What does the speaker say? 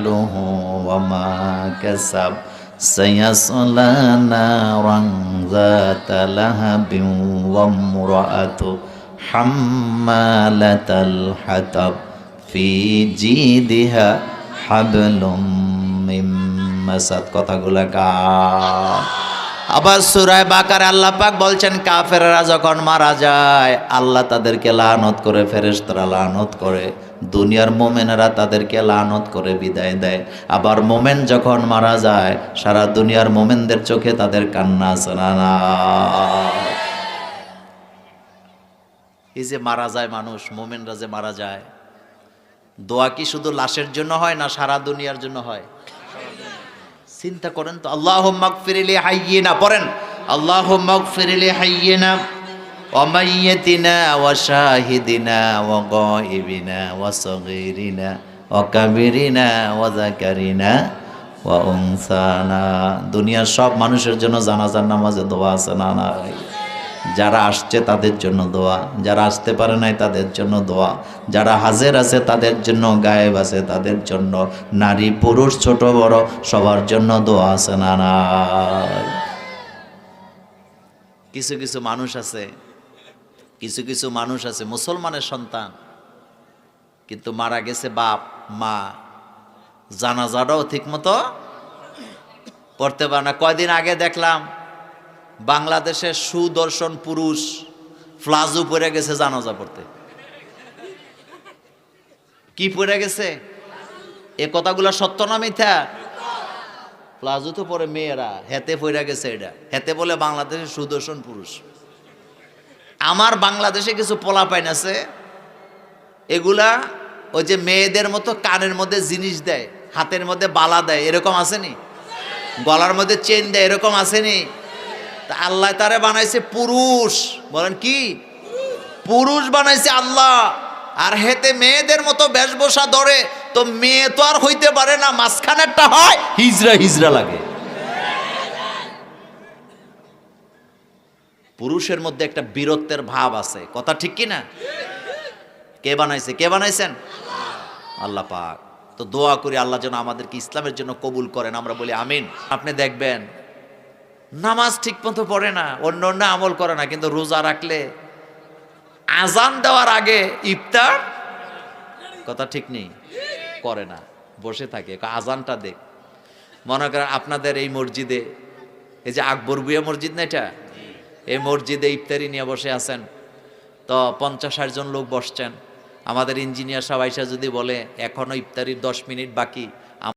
মালুহু ওয়া মা কাসাব সায়াসলা নারান যাতা লাহাবিন ওয়া ইমরাআতু হাম্মালাতাল হাতাব ফি জিদিহা হাবলুম মিন মাসাদ। কথাগুলা আবার সূরা বাকারা আল্লাহ পাক বলছেন কাফেররা যখন মারা যায় আল্লাহ তাদেরকে লানত করে, ফেরেশতারা লানত করে, দুনিয়ার মুমিনেরা তাদেরকে লানত করে বিদায় দেয়। আবার মুমিন যখন মারা যায় সারা দুনিয়ার মুমিনদের চোখে তাদের কান্না আসে না। এই যে মারা যায় মানুষ, মুমিনরা যে মারা যায়, দোয়া কি শুধু লাশের জন্য হয় না সারা দুনিয়ার জন্য হয়? চিন্তা করেন তো। আল্লাহুম্মা গফির লি হাইয়িনা, পড়েন আল্লাহুম্মা গফির লি হাইয়িনা ওয়া মাইয়িতিনা ওয়া শাহিদিনা ওয়া গায়িবিনা ওয়া সগীরিনা ওয়া কাবীরিনা ওয়া যাকারিনা ওয়া উনসানা। দুনিয়ার সব মানুষের জন্য জানাজার নামাজে দোয়া আছে না নাই? যারা আসছে তাদের জন্য দোয়া, যারা আসতে পারে নাই তাদের জন্য দোয়া, যারা হাজির আছে তাদের জন্য, গায়েব আছে তাদের জন্য, নারী পুরুষ ছোট বড় সবার জন্য দোয়া আছে না নাই? কিছু কিছু মানুষ আছে মুসলমানের সন্তান কিন্তু মারা গেছে বাপ মা, জানাজাটাও ঠিক মতো পড়তে পারে না। কয়দিন আগে দেখলাম বাংলাদেশের সুদর্শন পুরুষ ফ্লাজু পরে গেছে জানাজা পড়তে। কি পরে গেছে? এ কথাগুলো সত্য না মিথ্যা? ফ্লাজু তো পরে মেয়েরা, হেতে পরে গেছে। এটা হেতে বলে বাংলাদেশের সুদর্শন পুরুষ। আমার বাংলাদেশে কিছু পোলাপাইন আছে, এগুলা ওই যে মেয়েদের মতো কানের মধ্যে জিনিস দেয়, হাতের মধ্যে বালা দেয়, এরকম আসেনি? গলার মধ্যে চেন দেয়, এরকম আসেনি? তা আল্লাহ তারে বানাইছে পুরুষ, বলেন কি পুরুষ বানাইছে আল্লাহ, আর হেতে মেয়েদের মতো বেশভূষা ধরে। তো মেয়ে তো আর হইতে পারে না, মাঝখানেরটা হয় হিজরা হিজরা লাগে। পুরুষের মধ্যে একটা বীরত্বের ভাব আছে, কথা ঠিক কি না? কে বানাইছে? কে বানাইছেন? আল্লাহ পাক। তো দোয়া করি আল্লাহ যেন আমাদেরকে ইসলামের জন্য কবুল করেন, আমরা বলি আমিন। আপনি দেখবেন নামাজ ঠিক মতো পড়ে না, অন্য অন্য আমল করে না, কিন্তু রোজা রাখলে আজান দেওয়ার আগে ইফতার, কথা ঠিক নেই, করে না, বসে থাকে আজানটা দেখ। মনে করেন আপনাদের এই মসজিদে, এই যে আকবর বুয়া মসজিদ না এটা, এই মসজিদে ইফতারি নিয়ে বসে আছেন, তো 50-60 জন লোক বসছেন। আমাদের ইঞ্জিনিয়ার সাহেব আইসা যদি বলে এখনো ইফতারির 10 মিনিট বাকি,